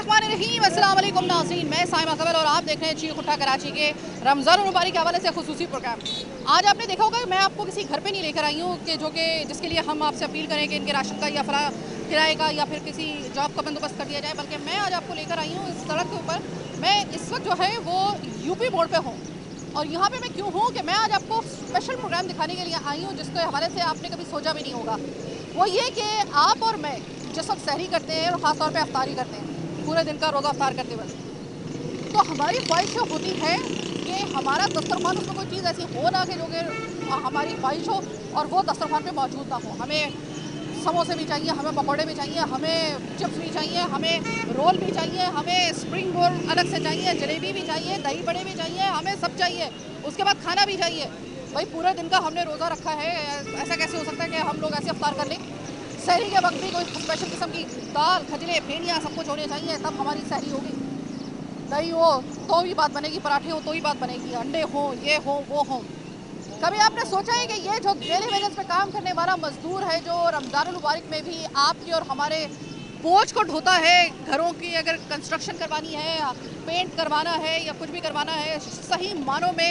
बिस्मिल्लाहिर्रहमानिर्रहीम। अस्सलाम वालेकुम नाज़रीन, मैं साइमा कबल और आप देख रहे हैं चीख उठा कराची के रमज़ान मुबारक के हवाले से खुसूसी प्रोग्राम। आज आपने देखा होगा मैं आपको किसी घर पे नहीं लेकर आई हूँ कि जिसके लिए हम आपसे अपील करें कि इनके राशन का या फला किराए का या फिर किसी जॉब का बंदोबस्त कर दिया जाए, बल्कि मैं आज आपको लेकर आई हूँ इस सड़क के ऊपर। मैं इस वक्त जो है वो यूपी मोड़ पर हूँ और यहाँ पे मैं क्यों हूँ कि मैं आज आपको स्पेशल प्रोग्राम दिखाने के लिए आई हूँ जिसके हवाले से आपने कभी सोचा भी नहीं होगा। वो ये कि आप और मैं जिस वक्त सहरी करते हैं और ख़ास तौर पे अफ्तारी करते हैं, पूरे दिन का रोज़ा अफ्तार करते वक्त, तो हमारी ख्वाहिश होती है कि हमारा दस्तरखान उसमें कोई चीज़ ऐसी हो ना कि जो कि हमारी ख्वाहिश हो और वो दस्तरखान पे मौजूद ना हो। हमें समोसे भी चाहिए, हमें पकौड़े भी चाहिए, हमें चिप्स भी चाहिए, हमें रोल भी चाहिए, हमें स्प्रिंग रोल अलग से चाहिए, जलेबी भी चाहिए, दही बड़े भी चाहिए, हमें सब चाहिए। उसके बाद खाना भी चाहिए। भाई पूरे दिन का हमने रोज़ा रखा है, ऐसा कैसे हो सकता है कि हम लोग ऐसे अफ्तार कर लें? सहरी के वक्त भी कोई स्पेशल किस्म की दाल, खजरे, फेनियाँ सब कुछ होने चाहिए, तब हमारी सहरी होगी। दही हो तो ही बात बनेगी, पराठे हो तो ही बात बनेगी, अंडे हो, ये हो, वो हो। कभी आपने सोचा है कि ये जो डेली वेजेस पे काम करने वाला मजदूर है, जो रमज़ानुल मुबारक में भी आपकी और हमारे बोझ को ढोता है, घरों की अगर कंस्ट्रक्शन करवानी है या पेंट करवाना है या कुछ भी करवाना है, सही मानों में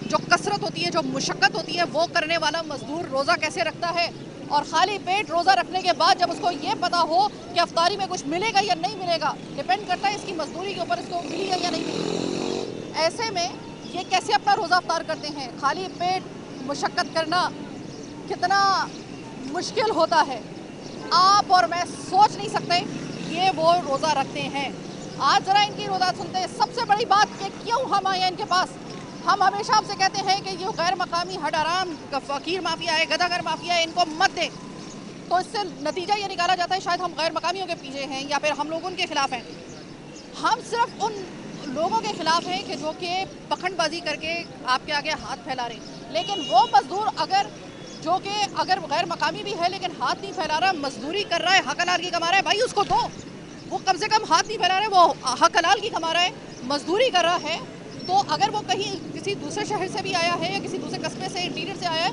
जो कसरत होती है, जो मुशक्क़त होती है, वो करने वाला मजदूर रोज़ा कैसे रखता है? और खाली पेट रोज़ा रखने के बाद जब उसको ये पता हो कि अफ्तारी में कुछ मिलेगा या नहीं मिलेगा, डिपेंड करता है इसकी मजदूरी के ऊपर, इसको मिली है या नहीं मिली। ऐसे में ये कैसे अपना रोज़ा अफ्तार करते हैं? खाली पेट मुशक्क़त करना कितना मुश्किल होता है, आप और मैं सोच नहीं सकते। ये वो रोज़ा रखते हैं। आज ज़रा इनकी रोज़ा सुनते हैं। सबसे बड़ी बात कि क्यों हम आए हैं इनके पास। हम हमेशा आपसे कहते हैं कि ये गैर मकामी हडराम फ़कीर माफिया है, गदागर माफिया है, इनको मत दें। तो इससे नतीजा ये निकाला जाता है शायद हम गैर मकामियों के पीछे हैं या फिर हम लोग उनके खिलाफ हैं। हम सिर्फ उन लोगों के खिलाफ हैं कि जो कि पखंडबाजी करके आपके आगे हाथ फैला रहे हैं। लेकिन वो मजदूर अगर गैर मकामी भी है लेकिन हाथ नहीं फैला रहा, मजदूरी कर रहा है, हक हलाल की कमा रहा है, भाई उसको दो। वो कम से कम हाथ नहीं फैला रहा है, वो हक हलाल की कमा रहा है, मजदूरी कर रहा है। तो अगर वो कहीं किसी दूसरे शहर से भी आया है या किसी दूसरे कस्बे से, इंटीरियर से आया है,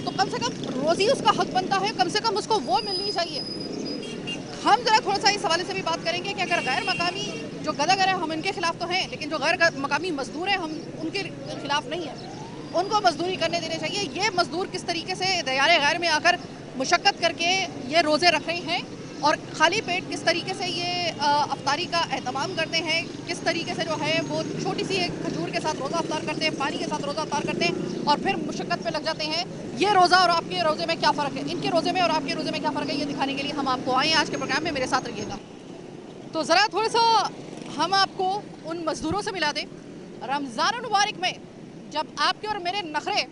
तो कम से कम रोज़ी उसका हक बनता है, कम से कम उसको वो मिलनी चाहिए। हम ज़रा थोड़ा सा इस हवाले से भी बात करेंगे कि अगर गैर मकामी जो गदागर है हम इनके खिलाफ तो हैं, लेकिन जो गैर मकामी मजदूर हैं हम उनके खिलाफ नहीं है। उनको मजदूरी करने देने चाहिए। ये मजदूर किस तरीके से दयारे गैर में आकर मुशक्क़त करके ये रोज़े रख रहे हैं और खाली पेट किस तरीके से ये अफ्तारी का एहतमाम करते हैं, किस तरीके से जो है वो छोटी सी एक खजूर के साथ रोज़ा अफ्तार करते हैं, पानी के साथ रोज़ा अफ्तार करते हैं और फिर मुशक्क़त पे लग जाते हैं। ये रोज़ा और आपके रोज़े में क्या फ़र्क है, इनके रोज़े में और आपके रोज़े में क्या फ़र्क है, ये दिखाने के लिए हम आपको आए हैं आज के प्रोग्राम में। मेरे साथ रहिएगा। तो ज़रा थोड़ा सा हम आपको उन मज़दूरों से मिला दें रमज़ान मुबारक में, जब आपके और मेरे नखरे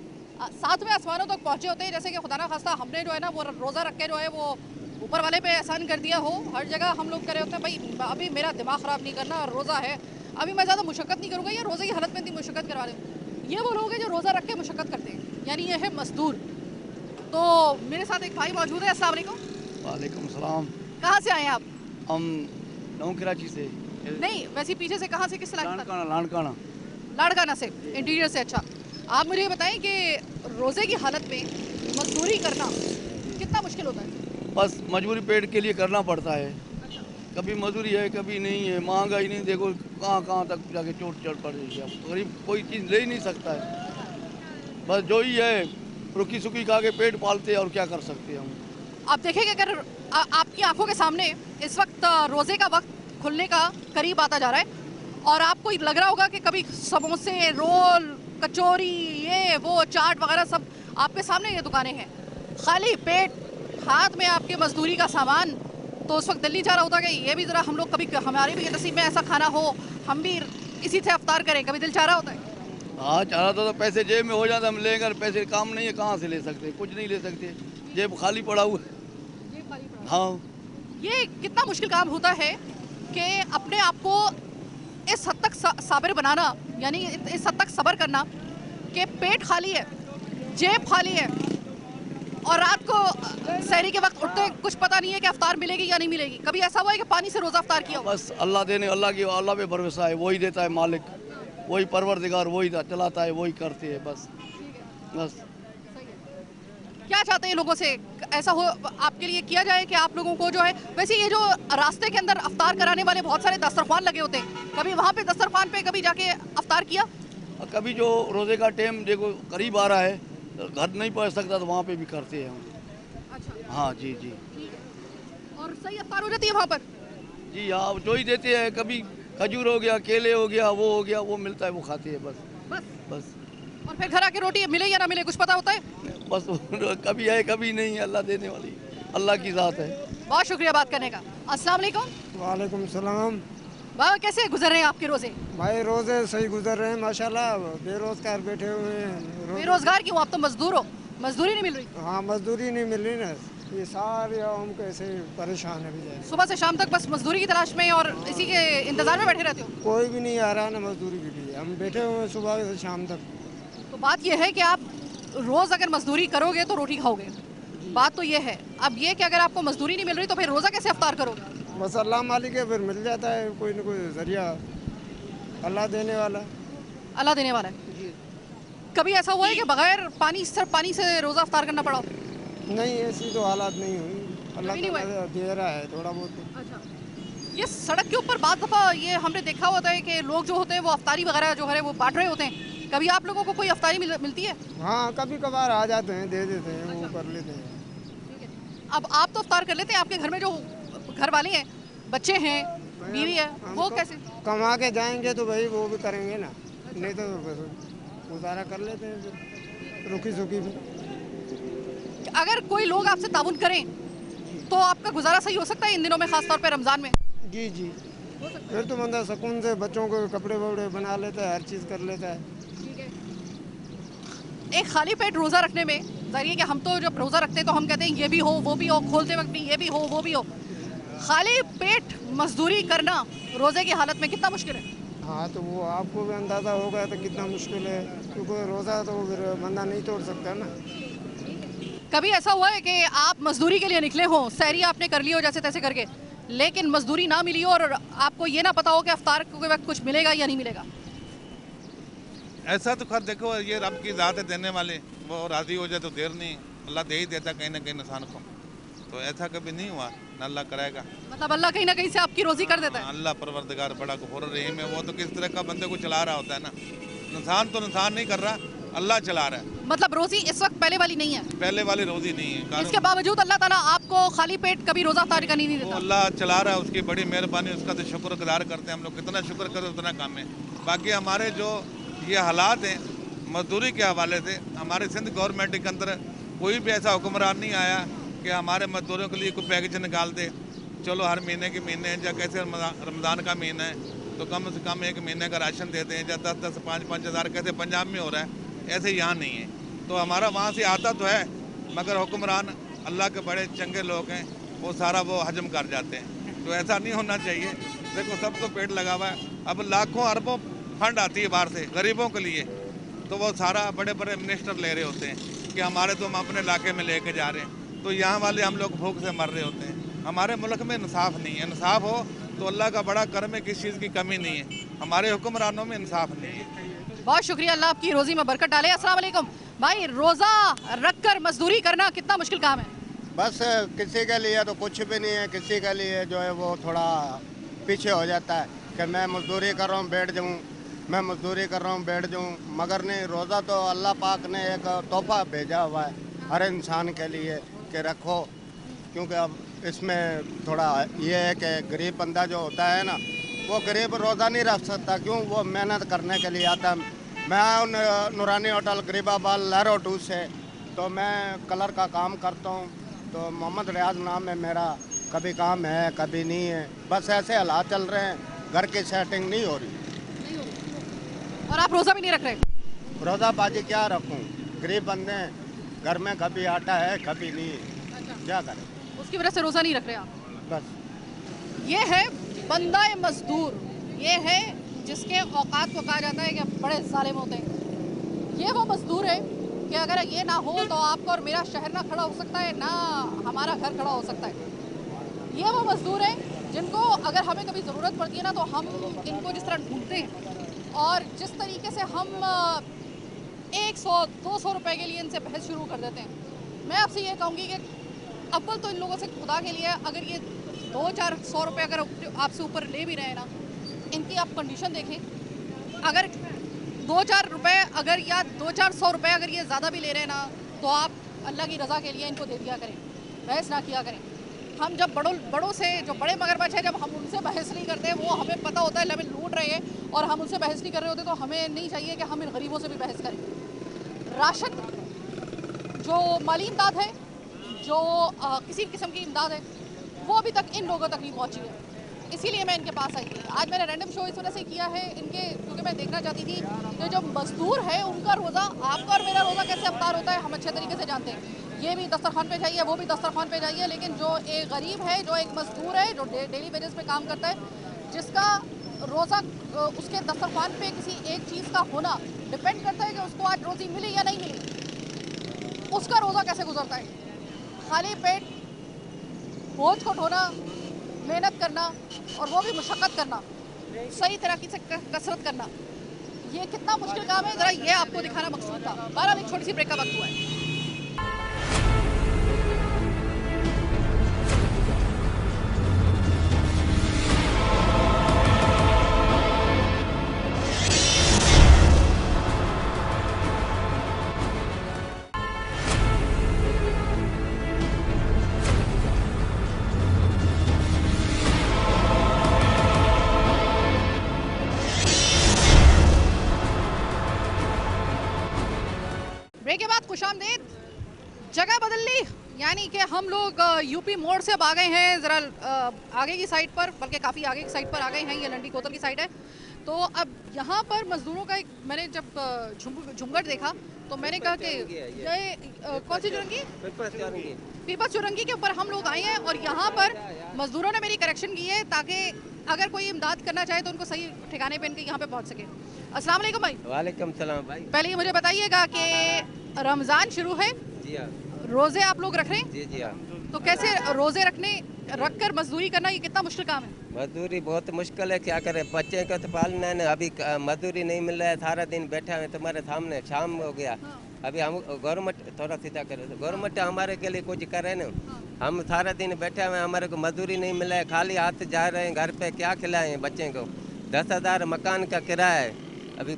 सातवें आसमानों तक पहुँचे होते हैं, जैसे कि खुदा ना खास्ता हमने जो है ना वो रोज़ा रख के जो है वो ऊपर वाले पे एहसान कर दिया हो। हर जगह हम लोग करे होते हैं भाई अभी मेरा दिमाग ख़राब नहीं करना, रोज़ा है, अभी मैं ज़्यादा मुशक्क़त नहीं करूँगा, ये रोज़े की हालत में इतनी मुशक्क़त करवा रहे। ये वो लोग हैं जो रोज़ा रख के मुशक्क़त करते हैं, यानी ये है मज़दूर। तो मेरे साथ एक भाई मौजूद है। अस्सलाम वालेकुम। वालेकुम सलाम। कहाँ से आए हैं आप? हम नौ कराची से। नहीं, वैसे पीछे से कहाँ से, किस इलाके से? लाड़काना। लाड़काना से, इंटीरियर से। अच्छा, आप मुझे ये बताएं कि रोज़े की हालत में मजदूरी करना कितना मुश्किल होता है? बस मजबूरी पेट के लिए करना पड़ता है। कभी मजदूरी है, कभी नहीं है। महंगाई नहीं, देखो कहाँ कहाँ तक जाके चोट चढ़ पड़ रही है। अब गरीब कोई चीज़ ले ही नहीं सकता है। बस जो ही है रुकी सुखी खा के पेट पालते हैं और क्या कर सकते हैं हम। आप देखें कि अगर आपकी आंखों के सामने इस वक्त रोज़े का वक्त खुलने का करीब आता जा रहा है और आपको लग रहा होगा कि कभी समोसे, रोल, कचौरी, ये वो चाट वगैरह सब आपके सामने ये दुकानें हैं, खाली पेट, हाथ में आपके मजदूरी का सामान, तो उस वक्त दिल नहीं चाह रहा होता कि ये भी ज़रा हम लोग कभी हमारे भी नसीब में ऐसा खाना हो, हम भी इसी से अफ्तार करें। कभी दिल चाह रहा होता है? हाँ, चाह रहा था तो पैसे जेब में हो जाता, हम लेंगे, पैसे काम नहीं है, कहाँ से ले सकते, कुछ नहीं ले सकते, जेब खाली पड़ा हुआ है। हाँ, ये कितना मुश्किल काम होता है कि अपने आप को इस हद तक साबिर बनाना, यानी इस हद तक सब्र करना कि पेट खाली है, जेब खाली है और रात को सहरी के वक्त उठते कुछ पता नहीं है कि अफ्तार मिलेगी या नहीं मिलेगी। कभी ऐसा हुआ है कि पानी से रोज़ा अफ्तार किया हो? बस अल्लाह देने, अल्लाह पे भरोसा है, वही देता है मालिक, वही परवरदिगार, वही चलाता है, वही करते हैं बस। बस क्या चाहते हैं लोगों से, ऐसा हो आपके लिए किया जाए कि आप लोगों को जो है, वैसे ये जो रास्ते के अंदर अफ्तार कराने वाले बहुत सारे दस्तरखान लगे होते हैं, कभी वहाँ पे दस्तरखान पे कभी जाके अफ्तार किया? और कभी जो रोज़े का टाइम देखो करीब आ रहा है, तो घर नहीं पहुँच सकता तो वहाँ पे भी करते हैं हम। अच्छा, हाँ जी जी ठीक है। और सही अफ्तार हो जाती है वहाँ पर? जी हाँ, जो ही देते हैं, कभी खजूर हो गया, केले हो गया, वो मिलता है, वो खाते हैं बस। बस। बस और फिर घर आके रोटी मिले या ना मिले कुछ पता होता है? बस कभी है कभी नहीं है, अल्लाह देने वाली, अल्लाह की ज़ात है। बहुत शुक्रिया बात करने का। अस्सलाम वालेकुम। वालेकुम सलाम। बाबा कैसे गुजर रहे हैं आपके रोजे? भाई रोज़े सही गुजर रहे हैं माशाल्लाह। बेरोज़गार बैठे हुए हैं। बेरोजगार क्यों? आप तो मजदूर हो, मजदूरी नहीं मिल रही। हाँ, मजदूरी नहीं मिल रही ना। ये सारे हम कैसे परेशान है बेचारे। सुबह से शाम तक बस मजदूरी की तलाश में और इसी के इंतजार में बैठे रहते हो। कोई भी नहीं आ रहा ना मजदूरी के लिए। हम बैठे हुए हैं सुबह से शाम तक। तो बात यह है कि आप रोज अगर मजदूरी करोगे तो रोटी खाओगे, बात तो ये है। अब ये कि अगर आपको मजदूरी नहीं मिल रही तो फिर रोजा कैसे अफ्तार करोगे? बस अल्लाह मालिक है, फिर मिल जाता है कोई ना कोई जरिया, अल्लाह देने वाला। अल्लाह देने वाला है। कभी ऐसा हुआ है कि बगैर पानी, सिर्फ पानी से रोजा अफ्तार करना पड़ा हो? नहीं, ऐसी तो हालात नहीं हुई। अल्लाह कभी नहीं हुआ ताला दे रहा है थोड़ा बहुत। अच्छा, ये सड़क के ऊपर बात दफ़ा ये हमने देखा होता है कि लोग जो होते हैं वो अफ्तारी वगैरह जो है वो बांट रहे होते हैं। कभी आप लोगों को कोई अफ्तारी मिलती है? हाँ, कभी कभार आ जाते हैं, दे देते हैं, वो कर लेते हैं। अब आप तो अफ्तार कर लेते हैं, आपके घर में जो घर वाले हैं, बच्चे हैं, बीवी है, हम वो तो कैसे? कमा के जाएंगे तो भाई वो भी करेंगे ना, नहीं तो बस गुजारा कर लेते हैं फिर रुकी सुखी में। अगर कोई लोग आपसे ताउन करें तो आपका गुजारा सही हो सकता है इन दिनों में, खासतौर पर रमज़ान में? जी जी, फिर तो बंदा सुकून से बच्चों को कपड़े वपड़े बना लेता है, हर चीज़ कर लेता है। एक खाली पेट रोज़ा रखने में ज़रिए कि हम तो जब रोज़ा रखते हैं तो हम कहते हैं ये भी हो वो भी हो, खोलते वक्त भी ये भी हो वो भी हो। खाली पेट मजदूरी करना रोज़े की हालत में कितना मुश्किल है? हाँ, तो वो आपको भी अंदाज़ा होगा तो कितना मुश्किल है, क्योंकि रोज़ा तो फिर बंदा नहीं तोड़ सकता ना। कभी ऐसा हुआ है कि आप मजदूरी के लिए निकले हो, सहरी आपने कर ली हो जैसे तैसे करके, लेकिन मजदूरी ना मिली हो और आपको ये ना पता हो कि अफ्तार के वक्त कुछ मिलेगा या नहीं मिलेगा? ऐसा तो खैर देखो, ये रब की ज़ात है देने वाले, वो राज़ी हो जाए तो देर नहीं, अल्लाह दे ही देता कहीं ना कहीं इंसान को। तो ऐसा कभी नहीं हुआ, ना अल्लाह कराएगा। मतलब अल्लाह कहीं ना कहीं से आपकी रोज़ी कर देता है। अल्लाह परवरदिगार बड़ा गफूर रहीम है, वो तो किस तरह का बंदे को चला रहा होता है ना। इंसान तो इंसान नहीं कर रहा, अल्लाह चला रहा है। मतलब रोज़ी इस वक्त पहले वाली नहीं है, पहले वाली रोज़ी नहीं है, इसके बावजूद अल्लाह ताला आपको खाली पेट कभी रोज़ा अफ्तार करने नहीं वो देता। अल्लाह चला रहा है, उसकी बड़ी मेहरबानी, उसका तो शुक्रगुजार करते हैं हम लोग। कितना शुक्र करें उतना कम है। बाकी हमारे जो ये हालात हैं मजदूरी के हवाले से, हमारे सिंध गवर्नमेंट के अंदर कोई भी ऐसा हुक्मरान नहीं आया कि हमारे मजदूरों के लिए कोई पैकेज निकाल दे। चलो हर महीने के महीने या कैसे रमज़ान का महीना है तो कम से कम एक महीने का राशन देते हैं, या 10-10, 5-5 हज़ार कैसे पंजाब में हो रहा है, ऐसे यहाँ नहीं है। तो हमारा वहाँ से आता तो है, मगर हुक्मरान अल्लाह के बड़े चंगे लोग हैं, वो सारा वो हजम कर जाते हैं। तो ऐसा नहीं होना चाहिए। देखो सबको पेट लगा हुआ है, अब लाखों अरबों फंड आती है बाहर से गरीबों के लिए, तो वो सारा बड़े बड़े मिनिस्टर ले रहे होते हैं कि हमारे तो हम अपने इलाके में लेके जा रहे हैं, तो यहाँ वाले हम लोग भूख से मर रहे होते हैं। हमारे मुल्क में इंसाफ नहीं है। इंसाफ हो तो अल्लाह का बड़ा करम है, किस चीज़ की कमी नहीं है। हमारे हुक्मरानों में इंसाफ नहीं है। बहुत शुक्रिया, अल्लाह आपकी रोज़ी में बरकत डाले। अस्सलाम वालेकुम भाई, रोज़ा रखकर मजदूरी करना कितना मुश्किल काम है? बस किसी के लिए तो कुछ भी नहीं है, किसी के लिए जो है वो थोड़ा पीछे हो जाता है कि मैं मजदूरी कर रहा हूँ बैठ जाऊँ, मैं मजदूरी कर रहा हूँ बैठ जाऊँ। मगर नहीं, रोज़ा तो अल्लाह पाक ने एक तोहफा भेजा हुआ है हर इंसान के लिए कि रखो, क्योंकि अब इसमें थोड़ा ये है कि गरीब बंदा जो होता है ना, वो गरीब रोज़ा नहीं रख सकता। क्यों? वो मेहनत करने के लिए आता है। मैं नूरानी होटल गरीबाबाद लहरों 2 से, तो मैं कलर का काम करता हूँ। तो मोहम्मद रियाज नाम है मेरा। कभी काम है कभी नहीं है, बस ऐसे हालात चल रहे हैं, घर की सेटिंग नहीं हो रही। और आप रोज़ा भी नहीं रख रहे? रोज़ा बाजी क्या रखूँ, गरीब बंदे हैं, घर में कभी आटा है कभी नहीं है, क्या करें। उसकी वजह से रोज़ा नहीं रख रहे आप? बस ये है बंदा मजदूर, ये है जिसके औकात को कहा जाता है कि बड़े जालिम होते हैं। ये वो मजदूर है कि अगर ये ना हो तो आपका और मेरा शहर ना खड़ा हो सकता है, ना हमारा घर खड़ा हो सकता है। ये वो मजदूर है जिनको अगर हमें कभी ज़रूरत पड़ती है ना, तो हम इनको जिस तरह ढूंढते हैं और जिस तरीके से हम 100-200 रुपए के लिए इनसे बहस शुरू कर देते हैं, मैं आपसे ये कहूँगी कि अव्वल तो इन लोगों से खुदा के लिए, अगर ये 200-400 रुपये अगर आपसे ऊपर ले भी रहे हैं ना, इनकी आप कंडीशन देखें। अगर 2-4 रुपये अगर या 200-400 रुपये अगर ये ज़्यादा भी ले रहे हैं ना, तो आप अल्लाह की रज़ा के लिए इनको दे दिया करें, बहस ना किया करें। हम जब बड़ों से, जो बड़े मगरमच्छ हैं, जब हम उनसे बहस नहीं करते, वो हमें पता होता है हमें लूट रहे हैं और हम उनसे बहस नहीं कर रहे होते, तो हमें नहीं चाहिए कि हम इन गरीबों से भी बहस करें। राशन, जो माली इमदाद है, जो किसी किस्म की इमदाद है, वो अभी तक इन लोगों तक नहीं पहुंची है। इसीलिए मैं इनके पास आई थी। आज मैंने रैंडम शो इस वजह से किया है इनके, क्योंकि मैं देखना चाहती थी कि जो मजदूर है उनका रोज़ा, आपका और मेरा रोज़ा कैसे अफ्तार होता है, हम अच्छे तरीके से जानते हैं। ये भी दस्तरखान पे जाइए, वो भी दस्तरखान पे जाइए, लेकिन जो एक गरीब है, जो एक मजदूर है, जो डेली वेजेस पे काम करता है, जिसका रोज़ा उसके दस्तरखान पे किसी एक चीज़ का होना डिपेंड करता है कि उसको आज रोज़ी मिली या नहीं मिली, उसका रोज़ा कैसे गुजरता है। खाली पेट बोझ को ढोना, मेहनत करना, और वो भी मुशक्क़त करना, सही तरीके से कसरत करना, ये कितना मुश्किल काम है, ज़रा ये आपको दिखाना मकसूद था। बहरहाल एक छोटी सी ब्रेक का वक्त हुआ है। ब्रेक के बाद खुशामदीद। जगह बदल ली, यानी कि हम लोग यूपी मोड़ से अब आ गए हैं ज़रा आगे की साइड पर, बल्कि काफ़ी आगे की साइड पर आ गए हैं। ये लंडी कोतल की साइड है। तो अब यहाँ पर मजदूरों का एक, मैंने जब झुमघट देखा तो मैंने कहा कि ये कौन सी चुरंगी, पीपा चुरंगी के ऊपर हम लोग आए हैं, और यहाँ पर मजदूरों ने मेरी करेक्शन की है ताकि अगर कोई इमदाद करना चाहे तो उनको सही ठिकाने पे इनके यहाँ पे पहुँच सके। अस्सलाम वालेकुम भाई। वालेकुम सलाम भाई। पहले ये मुझे बताइएगा कि रमज़ान शुरू है, जी हाँ। रोज़े आप लोग रख रहे हैं, जी हाँ। तो कैसे रोज़े रख कर मजदूरी करना, ये कितना मुश्किल काम है? मजदूरी बहुत मुश्किल है, क्या करें, बच्चे को तो पालना है ना। अभी मजदूरी नहीं मिल रहा है, सारा दिन बैठा है तुम्हारे सामने, शाम हो गया। अभी हम गवर्नमेंट थोड़ा सीधा करे, गवर्नमेंट हमारे के लिए कुछ करे ना। हम सारा दिन बैठे हुए, हमारे को मजदूरी नहीं मिला है, खाली हाथ जा रहे हैं घर पे, क्या खिलाएं बच्चे को। 10,000 मकान का किराया है, अभी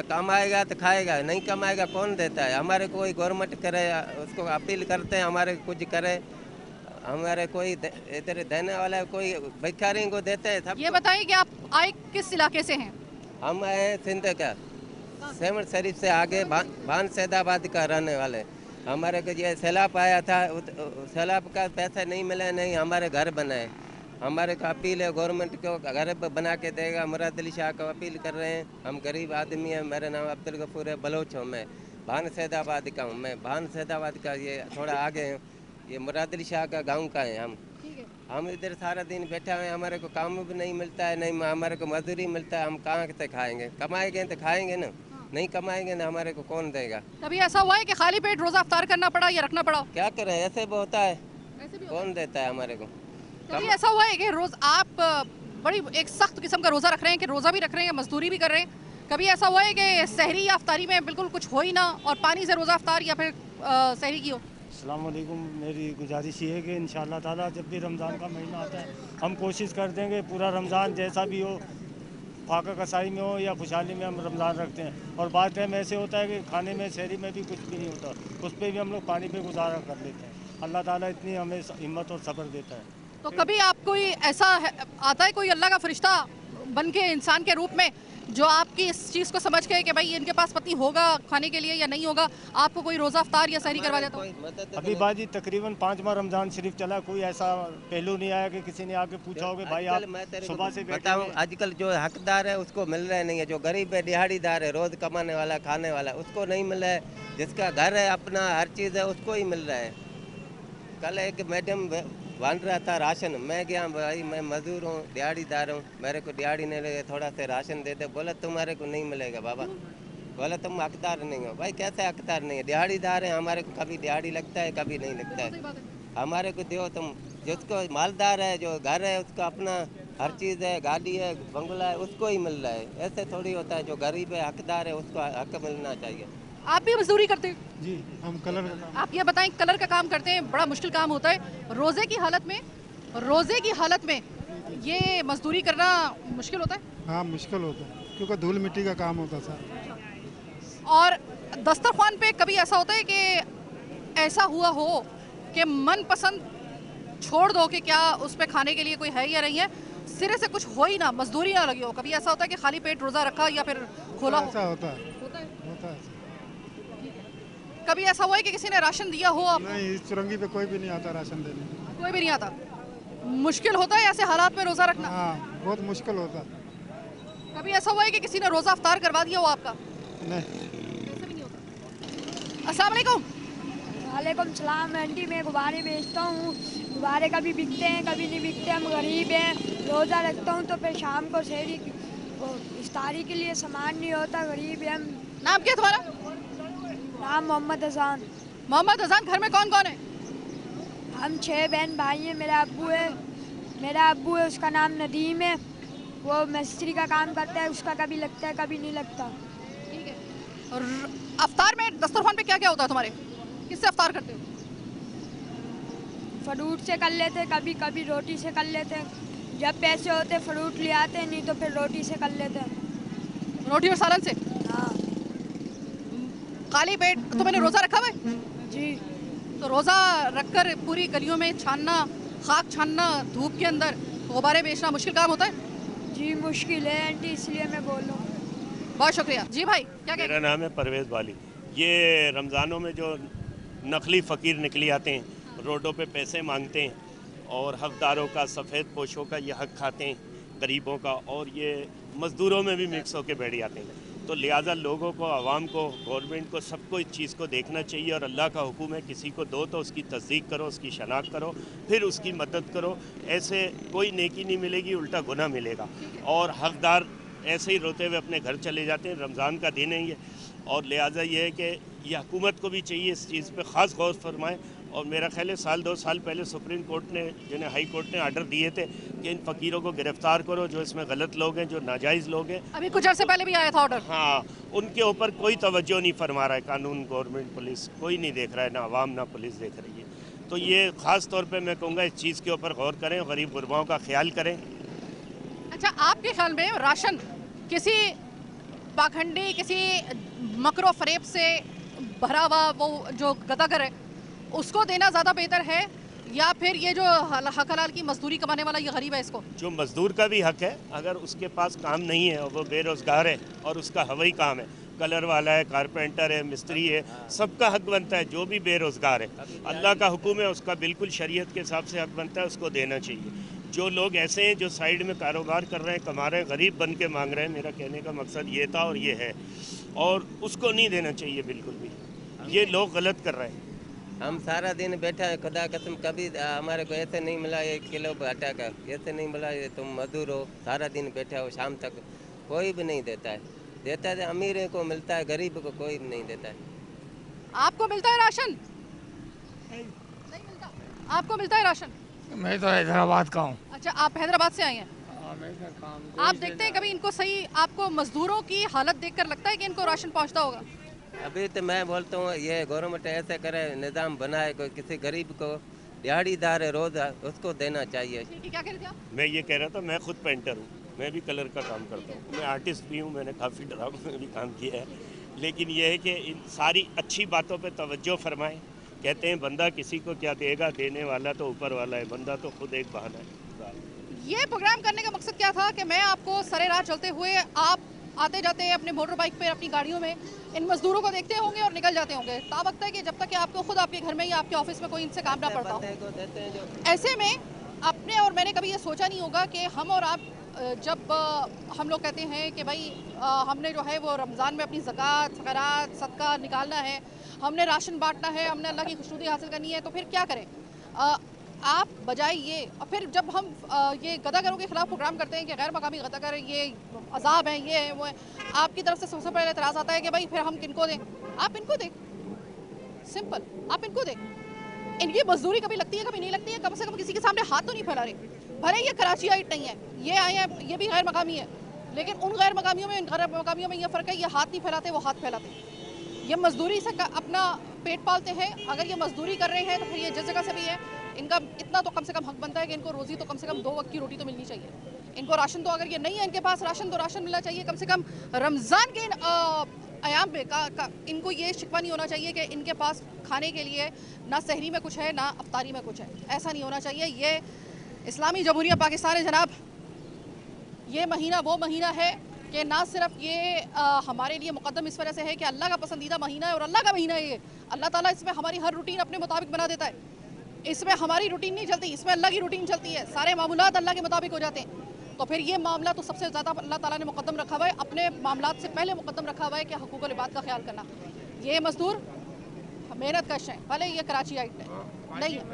कमाएगा तो खाएगा, नहीं कमाएगा कौन देता है। हमारे कोई गवर्नमेंट करे, उसको अपील करते हैं हमारे कुछ करे, हमारे कोई इधर देने वाला कोई भिखारी को देते हैं सब। ये बताइए कि आप आए किस इलाके से हैं? हम आए सिंध का, सेवन शरीफ से आगे, भान सैदाबाद का रहने वाले। हमारे को ये सैलाब आया था, सैलाब का पैसा नहीं मिला, नहीं हमारे घर बनाए। हमारे को अपील है गवर्नमेंट को, घर बना के देगा। मुराद अली शाह को अपील कर रहे हैं, हम गरीब आदमी हैं। मेरा नाम अब्दुल गफूर है, बलोच हूँ मैं, भान सैदाबाद का हूँ मैं। भान सैदाबाद का ये थोड़ा आगे है, ये मुराद अली शाह का गाँव का है हम इधर सारा दिन बैठा हुए, हमारे को काम भी नहीं मिलता है, नहीं हमारे को मजदूरी मिलता है। हम कहाँ से खाएंगे, कमाएंगे तो खाएंगे ना, नहीं कमाएंगे ना हमारे को कौन देगा। कभी ऐसा हुआ है कि खाली पेट रोज़ा अफ्तार करना पड़ा या रखना पड़ा? क्या करें, ऐसे भी होता है, ऐसे भी कौन देता है हमारे को। कभी ऐसा हुआ है कि रोज़ आप बड़ी एक सख्त किस्म का रोज़ा रख रहे हैं, कि रोज़ा भी रख रहे हैं, मजदूरी भी कर रहे हैं? कभी ऐसा हुआ है कि सहरी या अफ्तारी में बिल्कुल कुछ हो ही ना, और पानी से रोज़ा अफ्तार या फिर सहरी की हो? अस्सलाम वालेकुम। मेरी गुजारिश ये है कि इंशाअल्लाह ताला जब भी रमज़ान का महीना आता है, हम कोशिश कर देंगे पूरा रमज़ान जैसा भी हो, फाका कसाई में हो या खुशहाली में, हम रमज़ान रखते हैं। और बात टाइम ऐसे होता है कि खाने में शहरी में भी कुछ भी नहीं होता, उस पर भी हम लोग पानी पे गुजारा कर लेते हैं। अल्लाह ताला इतनी हमें हिम्मत और सब्र देता है। तो कभी आप कोई ऐसा आता है कोई अल्लाह का फरिश्ता बन के इंसान के रूप में, जो आपकी इस चीज़ को समझ के कि भाई इनके पास पति होगा खाने के लिए या नहीं होगा, आपको कोई रोज़ा अफ्तार या सहरी करवा देता हो? अभी बाजी तकरीबन 5वां रमज़ान शरीफ चला, कोई ऐसा पहलू नहीं आया कि किसी ने आके पूछा हो कि भाई आप सुबह से बताऊँ, आजकल जो हकदार है उसको मिल रहा नहीं है। जो गरीब है, दिहाड़ीदार है, रोज़ कमाने वाला, खाने वाला, उसको नहीं मिल रहा है। जिसका घर है अपना, हर चीज़ है, उसको ही मिल रहा है। कल एक मैडम बांध रहा था राशन, मैं गया, भाई मैं मजदूर हूँ, दिहाड़ीदार हूँ, मेरे को दिहाड़ी नहीं लगे, थोड़ा सा राशन दे दे। बोला तुम्हारे को नहीं मिलेगा बाबा, बोला तुम हकदार नहीं हो। भाई कैसे हकदार नहीं है, दिहाड़ीदार है, हमारे को कभी दिहाड़ी लगता है, कभी नहीं लगता है। हमारे को दो तुम, जिसको मालदार है, जो घर है, उसका अपना हर चीज़ है, गाड़ी है, बंगला है, उसको ही मिल रहा है। ऐसे थोड़ी होता है, जो गरीब है, हकदार है, उसको हक मिलना चाहिए। आप भी मजदूरी करते हैं? जी, हम कलर का काम। आप ये बताएं, कलर का काम करते हैं, बड़ा मुश्किल काम होता है। रोजे की हालत में ये मजदूरी करना मुश्किल होता है। हाँ, मुश्किल होता है क्योंकि धूल मिट्टी का काम होता है सर। और दस्तरखान पे कभी ऐसा होता है कि ऐसा हुआ हो कि मनपसंद छोड़ दो कि क्या उस पे खाने के लिए कोई है या नहीं है, सिरे से कुछ हो ही ना, मजदूरी ना लगी हो, कभी ऐसा होता है कि खाली पेट रोजा रखा या फिर खोला हो? ऐसा होता है, होता है। होता है। कभी ऐसा हुआ है कि किसी ने राशन दिया हो आपको? नहीं, इस चुरंगी पे कोई भी नहीं आता राशन देने। कोई भी नहीं आता। मुश्किल होता है ऐसे हालात में रोजा रखना? हाँ, बहुत मुश्किल होता है। कभी ऐसा हुआ है कि किसी ने रोजा अफ्तार करवा दिया हो आपका? नहीं। ऐसे भी नहीं होता। अस्सलाम वालेकुम। वालेकुम सलाम आंटी, मैं गुब्बारे बेचता हूँ। गुब्बारे कभी बिकते हैं कभी नहीं बिकते, हम गरीब हैं। रोज़ा रखता हूँ तो फिर शाम को शहरी इफ्तारी के लिए सामान नहीं होता, गरीब है हम। नाम क्या तुम्हारा? नाम मोहम्मद अजान। मोहम्मद अजान। घर में कौन कौन है? हम 6 बहन भाई हैं। मेरा अब्बू है, उसका नाम नदीम है, वो मिस्त्री का काम करता है, उसका कभी लगता है कभी नहीं लगता। ठीक है। और अफ्तार में दस्तरखान पे क्या क्या होता है तुम्हारे? किससे अफ्तार करते हो? फ्रूट से कर लेते, कभी कभी रोटी से कर लेते। जब पैसे होते फ्रूट ले आते, नहीं तो फिर रोटी से कर लेते। रोटी और सालन से? हाँ खाली पेट तो मैंने रोजा रखा हुआ है जी। तो रोजा रखकर पूरी गलियों में छानना, खाक छानना, धूप के अंदर गुब्बारे बेचना मुश्किल काम होता है जी? मुश्किल है आंटी, इसलिए मैं बोल रहा हूँ। बहुत शुक्रिया जी। भाई क्या कहते मेरा नाम है परवेज़ वाली। ये रमज़ानों में जो नकली फ़कीर निकली आते हैं, रोडों पे पैसे मांगते हैं और हकदारों का, सफ़ेद पोशों का ये हक खाते हैं, गरीबों का, और ये मज़दूरों में भी मिक्स होकर बैठ जाते हैं। तो लिहाजा लोगों को, आवाम को, गवर्नमेंट को, सबको इस चीज़ को देखना चाहिए। और अल्लाह का हुक्म है, किसी को दो तो उसकी तस्दीक करो, उसकी शनाख्त करो, फिर उसकी मदद करो। ऐसे कोई नेकी नहीं मिलेगी, उल्टा गुनाह मिलेगा। और हकदार ऐसे ही रोते हुए अपने घर चले जाते हैं। रमज़ान का दिन है ये, और लिहाजा ये है कि ये हुकूमत को भी चाहिए इस चीज़ पे ख़ास गौर फरमाएं। और मेरा ख्याल है 1-2 साल पहले सुप्रीम कोर्ट ने, जिन्हें हाई कोर्ट ने आर्डर दिए थे कि इन फ़कीरों को गिरफ़्तार करो जो इसमें गलत लोग हैं, जो नाजायज़ लोग हैं। अभी कुछ अर्से पहले भी आया था ऑर्डर। हाँ, उनके ऊपर कोई तवज्जो नहीं फरमा रहा है कानून, गवर्नमेंट, पुलिस, कोई नहीं देख रहा है, ना आवाम ना पुलिस देख रही है। तो ये ख़ास तौर पे मैं कहूँगा इस चीज़ के ऊपर गौर करें, गरीब गुरबाओं का ख्याल करें। अच्छा, आपके ख्याल में राशन किसी पाखंडी, किसी मकरो फरेब से भरा हुआ वो जो गदागर है उसको देना ज़्यादा बेहतर है, या फिर ये जो हक हलाल की मजदूरी कमाने वाला ये गरीब है इसको? जो मज़दूर का भी हक है, अगर उसके पास काम नहीं है और वो बेरोज़गार है और उसका हवाई काम है, कलर वाला है, कारपेंटर है, मिस्त्री है, सबका हक बनता है। जो भी बेरोज़गार है, अल्लाह का हुक्म है, उसका बिल्कुल शरीयत के हिसाब से हक बनता है, उसको देना चाहिए। जो लोग ऐसे हैं जो साइड में कारोबार कर रहे हैं, कमा रहे हैं, गरीब बन के मांग रहे हैं, मेरा कहने का मकसद ये था और ये है, और उसको नहीं देना चाहिए बिल्कुल भी। ये लोग गलत कर रहे हैं। हम सारा दिन बैठा है, खुदा कसम कभी हमारे को ऐसे नहीं मिला 1 किलो आटा का, ऐसे नहीं मिला ये तुम मजदूर हो, सारा दिन बैठा हो, शाम तक कोई भी नहीं देता है। देता है अमीर को मिलता है, गरीब को कोई भी नहीं देता है। आपको मिलता है राशन? नहीं मिलता। आपको मिलता है राशन? मैं तो हैदराबाद का हूँ। अच्छा, आप हैदराबाद से आए हैं। आप देखते हैं कभी इनको सही, आपको मजदूरों की हालत देखकर लगता है कि इनको राशन पहुंचता होगा? अभी तो मैं बोलता हूँ ये गवर्नमेंट ऐसे करे, निज़ाम बनाए, कोई किसी गरीब को, दिहाड़ीदार है रोज़, उसको देना चाहिए। क्या कह रहे थे आप? मैं ये कह रहा था, मैं खुद पेंटर हूँ, मैं भी कलर का काम करता हूँ, मैं आर्टिस्ट भी हूँ, मैंने काफ़ी ड्रामा में भी काम किया है। लेकिन यह है कि इन सारी अच्छी बातों पे तवज्जो फरमाएं। कहते हैं बंदा किसी को क्या देगा, देने वाला तो ऊपर वाला है, बंदा तो खुद एक बहाना है। ये प्रोग्राम करने का मकसद क्या था कि मैं आपको सरे रात चलते हुए, आप आते जाते अपने मोटर बाइक पे, अपनी गाड़ियों में इन मजदूरों को देखते होंगे और निकल जाते होंगे, तब वक्त है कि जब तक कि आपको खुद आपके घर में या आपके ऑफिस में कोई इनसे काम ना पड़ता हो। ऐसे में आपने और मैंने कभी ये सोचा नहीं होगा कि हम और आप, जब हम लोग कहते हैं कि भाई हमने जो है वो रमज़ान में अपनी ज़कात, ख़ैरात, सदका निकालना है, हमने राशन बांटना है, हमने अल्लाह की खुशनुदी हासिल करनी है, तो फिर क्या करें? आप बजाय ये, और फिर जब हम ये गदागरों के खिलाफ प्रोग्राम करते हैं कि गैर मकामी गदागर ये अजाब है, ये है, वो है, आपकी तरफ से सबसे पहले एतराज़ आता है कि भाई फिर हम किनको दें? आप इनको दें, सिंपल, आप इनको दें। इनकी मजदूरी कभी लगती है, कभी नहीं लगती है, कम से कम किसी के सामने हाथ तो नहीं फैला रहे। भले ये कराची आइट नहीं है, ये आए हैं, ये भी गैर मकामी है, लेकिन उन गैर मकामियों में, इन गैर मकामियों में ये फ़र्क है, ये हाथ नहीं फैलाते, वो हाथ फैलाते। ये मजदूरी से अपना पेट पालते हैं। अगर ये मजदूरी कर रहे हैं तो फिर ये जिस जगह से भी है, इनका इतना तो कम से कम हक बनता है कि इनको रोज़ी तो कम से कम 2 वक्त की रोटी तो मिलनी चाहिए। इनको राशन तो, अगर ये नहीं है इनके पास राशन, तो राशन मिलना चाहिए कम से कम। रमज़ान के आयाम में इनको ये शिकवा नहीं होना चाहिए कि इनके पास खाने के लिए ना सहरी में कुछ है ना अफ्तारी में कुछ है। ऐसा नहीं होना चाहिए। ये इस्लामी जमहूरियत पाकिस्तान है जनाब, ये महीना वो महीना है कि ना सिर्फ ये हमारे लिए मुकद्दम इस वजह से है कि अल्लाह का पसंदीदा महीना है और अल्लाह का महीना है ये। अल्लाह ताला इसमें हमारी हर रूटीन अपने मुताबिक बना देता है। इसमें हमारी रूटीन नहीं चलती, इसमें अल्लाह की रूटीन चलती है। सारे मामूलात अल्लाह के मुताबिक हो जाते हैं। तो फिर ये मामला तो सबसे ज़्यादा अल्लाह ताला ने मुकद्दम रखा हुआ है, अपने मामलात से पहले मुकद्दम रखा हुआ है कि हुकूकुल इबाद का ख्याल करना। ये मजदूर मेहनत कश हैं, भले ये कराची आइट नहीं है,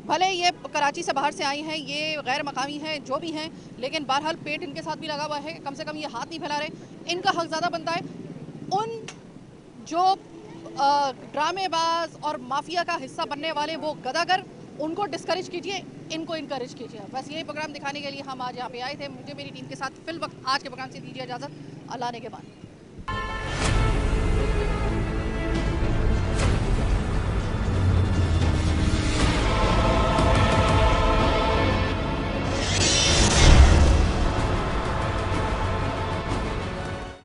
भले ये कराची से बाहर से आई हैं, ये गैर मकामी हैं, जो भी हैं, लेकिन बहरहाल पेट इनके साथ भी लगा हुआ है। कम से कम ये हाथ नहीं फैला रहे, इनका हक ज़्यादा बनता है। उन जो ड्रामेबाज और माफिया का हिस्सा बनने वाले वो गदागर, उनको डिस्करेज कीजिए, इनको इनकरेज कीजिए। बस यही प्रोग्राम दिखाने के लिए हम आज यहाँ पे आए थे। मुझे मेरी टीम के साथ फिल वक्त आज के प्रोग्राम से दीजिए इजाज़त। अल्लाह ने के बाद।